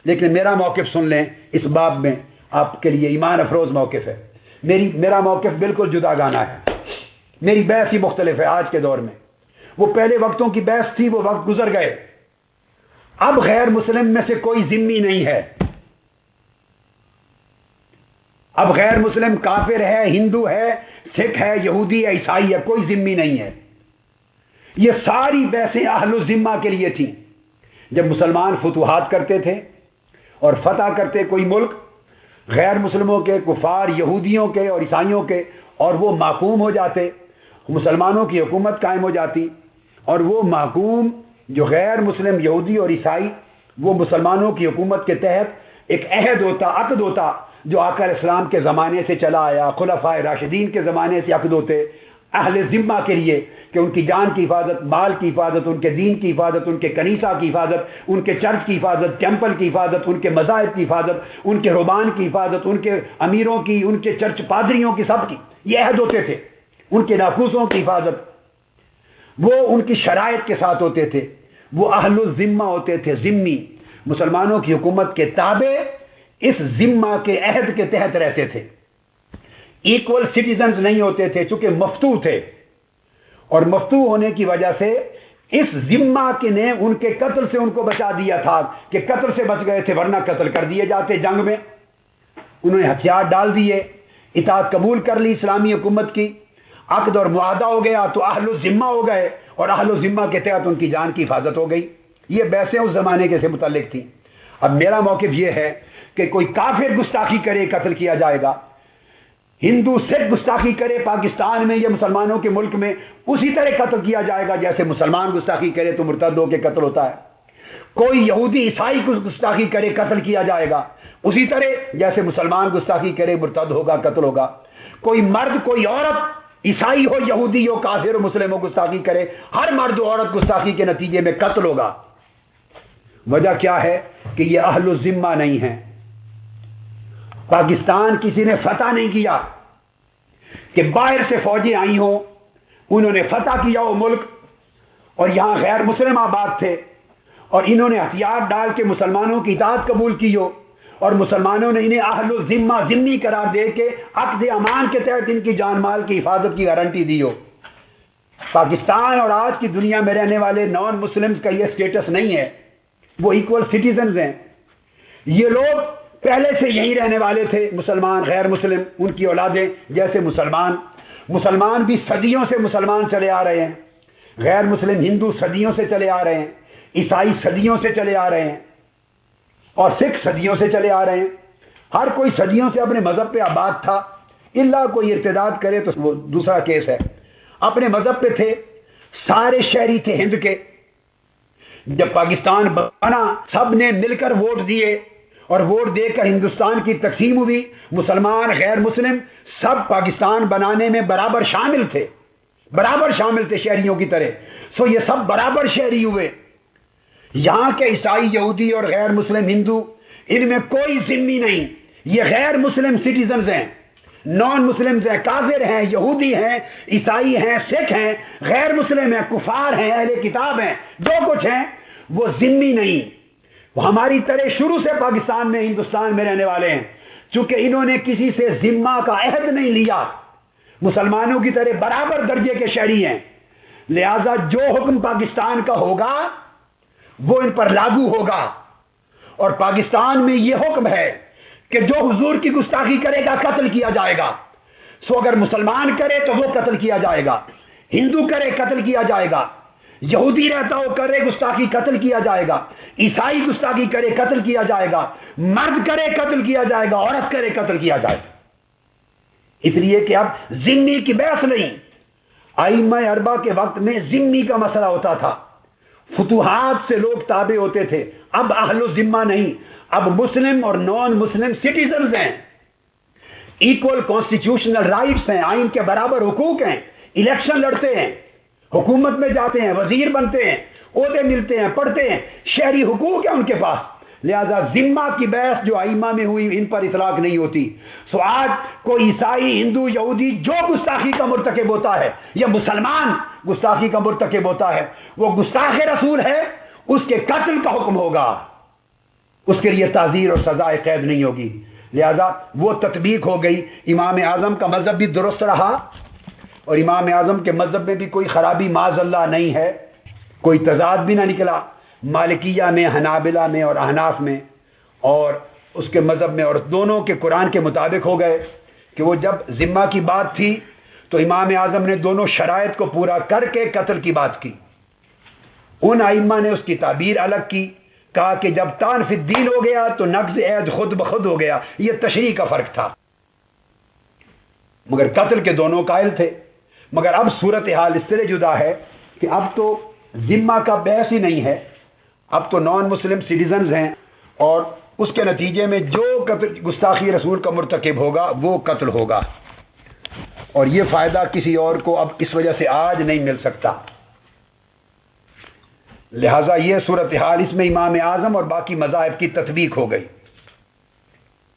لیکن میرا موقف سن لیں، اس باب میں آپ کے لیے ایمان افروز موقف ہے۔ میرا موقف بالکل جدا گانا ہے، میری بحث ہی مختلف ہے آج کے دور میں۔ وہ پہلے وقتوں کی بحث تھی، وہ وقت گزر گئے۔ اب غیر مسلم میں سے کوئی ذمہ نہیں ہے، اب غیر مسلم کافر ہے، ہندو ہے، سکھ ہے، یہودی ہے، عیسائی ہے، کوئی ذمہ نہیں ہے۔ یہ ساری بحثیں اہل الذمہ کے لیے تھیں۔ جب مسلمان فتوحات کرتے تھے اور فتح کرتے کوئی ملک، غیر مسلموں کے، کفار یہودیوں کے اور عیسائیوں کے، اور وہ محکوم ہو جاتے، مسلمانوں کی حکومت قائم ہو جاتی، اور وہ محکوم جو غیر مسلم یہودی اور عیسائی، وہ مسلمانوں کی حکومت کے تحت ایک عہد ہوتا، عقد ہوتا، جو آقا علیہ السلام کے زمانے سے چلا آیا، خلفائے راشدین کے زمانے سے عقد ہوتے اہل ذمہ کے لیے، کہ ان کی جان کی حفاظت، مال کی حفاظت، ان کے دین کی حفاظت، ان کے کنیسہ کی حفاظت، ان کے چرچ کی حفاظت، ٹیمپل کی حفاظت، ان کے مذاہب کی حفاظت، ان کے رہبان کی حفاظت، ان کے امیروں کی، ان کے چرچ پادریوں کی، سب کی یہ عہد ہوتے تھے۔ ان کے نافوسوں کی حفاظت وہ ان کی شرائط کے ساتھ ہوتے تھے، وہ اہل الذمہ ہوتے تھے، ذمی، مسلمانوں کی حکومت کے تابع، اس ذمہ کے عہد کے تحت رہتے تھے، ایکول سٹیزنز نہیں ہوتے تھے، چونکہ مفتو تھے، اور مفتو ہونے کی وجہ سے اس ذمہ کے نے ان کے قتل سے ان کو بچا دیا تھا، کہ قتل سے بچ گئے تھے، ورنہ قتل کر دیے جاتے جنگ میں۔ انہوں نے ہتھیار ڈال دیے، اطاعت قبول کر لی اسلامی حکومت کی، عقد اور معاہدہ ہو گیا تو اہل الذمہ ہو گئے، اور اہل الذمہ کے تحت ان کی جان کی حفاظت ہو گئی۔ یہ بحثیں اس زمانے کے سے متعلق تھیں۔ اب میرا موقف یہ ہے کہ کوئی کافر گستاخی کرے قتل کیا جائے گا، ہندو سکھ گستاخی کرے پاکستان میں یا مسلمانوں کے ملک میں اسی طرح قتل کیا جائے گا جیسے مسلمان گستاخی کرے تو مرتد ہو کے قتل ہوتا ہے۔ کوئی یہودی عیسائی کو گستاخی کرے قتل کیا جائے گا اسی طرح جیسے مسلمان گستاخی کرے مرتد ہوگا، قتل ہوگا۔ کوئی مرد کوئی عورت، عیسائی ہو، یہودی ہو، کافر ہو، مسلم ہو، گستاخی کرے، ہر مرد و عورت گستاخی کے نتیجے میں قتل ہوگا۔ وجہ کیا ہے کہ یہ اہل الذمہ نہیں ہے۔ پاکستان کسی نے فتح نہیں کیا کہ باہر سے فوجیں آئی ہوں، انہوں نے فتح کیا وہ ملک، اور یہاں غیر مسلم آباد تھے، اور انہوں نے ہتھیار ڈال کے مسلمانوں کی اطاعت قبول کی ہو، اور مسلمانوں نے انہیں اہل الذمہ ذمی قرار دے کے عقد امان کے تحت ان کی جان مال کی حفاظت کی گارنٹی دی ہو۔ پاکستان اور آج کی دنیا میں رہنے والے نان مسلمز کا یہ سٹیٹس نہیں ہے، وہ ایکول سٹیزنز ہیں۔ یہ لوگ پہلے سے یہیں رہنے والے تھے، مسلمان غیر مسلم ان کی اولادیں جیسے مسلمان بھی صدیوں سے مسلمان چلے آ رہے ہیں، غیر مسلم ہندو صدیوں سے چلے آ رہے ہیں، عیسائی صدیوں سے چلے آ رہے ہیں، اور سکھ صدیوں سے چلے آ رہے ہیں۔ ہر کوئی صدیوں سے اپنے مذہب پہ آباد تھا، الا کوئی ارتداد کرے تو وہ دوسرا کیس ہے۔ اپنے مذہب پہ تھے، سارے شہری تھے ہند کے۔ جب پاکستان بنا سب نے مل کر ووٹ دیے، اور ووٹ دے کر ہندوستان کی تقسیم ہوئی، مسلمان غیر مسلم سب پاکستان بنانے میں برابر شامل تھے شہریوں کی طرح۔ سو یہ سب برابر شہری ہوئے۔ یہاں کے عیسائی، یہودی اور غیر مسلم ہندو، ان میں کوئی ذمی نہیں، یہ غیر مسلم سٹیزنز ہیں، نان مسلمز ہیں، کافر ہیں، یہودی ہیں، عیسائی ہیں، سکھ ہیں، غیر مسلم ہیں، کفار ہیں، اہل کتاب ہیں، جو کچھ ہیں، وہ ذمی نہیں۔ وہ ہماری طرح شروع سے پاکستان میں، ہندوستان میں رہنے والے ہیں، چونکہ انہوں نے کسی سے ذمہ کا عہد نہیں لیا، مسلمانوں کی طرح برابر درجے کے شہری ہیں، لہذا جو حکم پاکستان کا ہوگا وہ ان پر لاگو ہوگا۔ اور پاکستان میں یہ حکم ہے کہ جو حضور کی گستاخی کرے گا قتل کیا جائے گا۔ سو اگر مسلمان کرے تو وہ قتل کیا جائے گا، ہندو کرے قتل کیا جائے گا، یہودی رہتا ہو کرے گستاخی قتل کیا جائے گا، عیسائی گستاخی کرے قتل کیا جائے گا، مرد کرے قتل کیا جائے گا، عورت کرے قتل کیا جائے گا۔ اس لیے کہ اب ذمی کی بحث نہیں، ائمہ اربعہ کے وقت میں ذمی کا مسئلہ ہوتا تھا، فتوحات سے لوگ تابع ہوتے تھے۔ اب اہل الذمہ نہیں، اب مسلم اور نان مسلم سٹیزنز ہیں، ایکول کانسٹیٹیوشنل رائٹس ہیں، آئین کے برابر حقوق ہیں، الیکشن لڑتے ہیں، حکومت میں جاتے ہیں، وزیر بنتے ہیں، عہدے ملتے ہیں، پڑھتے ہیں، شہری حقوق ہیں ان کے پاس۔ لہذا ذمہ کی بحث جو ائمہ میں ہوئی ان پر اطلاق نہیں ہوتی۔ سو آج کوئی عیسائی، ہندو، یہودی جو گستاخی کا مرتکب ہوتا ہے یا مسلمان گستاخی کا مرتکب ہوتا ہے، وہ گستاخ رسول ہے، اس کے قتل کا حکم ہوگا، اس کے لیے تعزیر اور سزائے قید نہیں ہوگی، لہذا وہ تطبیق ہو گئی۔ امام اعظم کا مذہب بھی درست رہا، اور امام اعظم کے مذہب میں بھی کوئی خرابی معاذ اللہ نہیں ہے، کوئی تضاد بھی نہ نکلا مالکیہ میں، حنابلہ میں اور احناف میں اور اس کے مذہب میں، اور دونوں کے قرآن کے مطابق ہو گئے کہ وہ جب ذمہ کی بات تھی تو امام اعظم نے دونوں شرائط کو پورا کر کے قتل کی بات کی۔ ان ائمہ نے اس کی تعبیر الگ کی، کہا کہ جب طعن فی الدین ہو گیا تو نقض عہد خود بخود ہو گیا، یہ تشریح کا فرق تھا، مگر قتل کے دونوں قائل تھے۔ مگر اب صورتحال اس طرح جدا ہے کہ اب تو ذمہ کا بحث ہی نہیں ہے، اب تو نان مسلم سٹیزنز ہیں، اور اس کے نتیجے میں جو قتل گستاخی رسول کا مرتکب ہوگا وہ قتل ہوگا، اور یہ فائدہ کسی اور کو اب اس وجہ سے آج نہیں مل سکتا۔ لہذا یہ صورتحال، اس میں امام اعظم اور باقی مذاہب کی تطبیق ہو گئی۔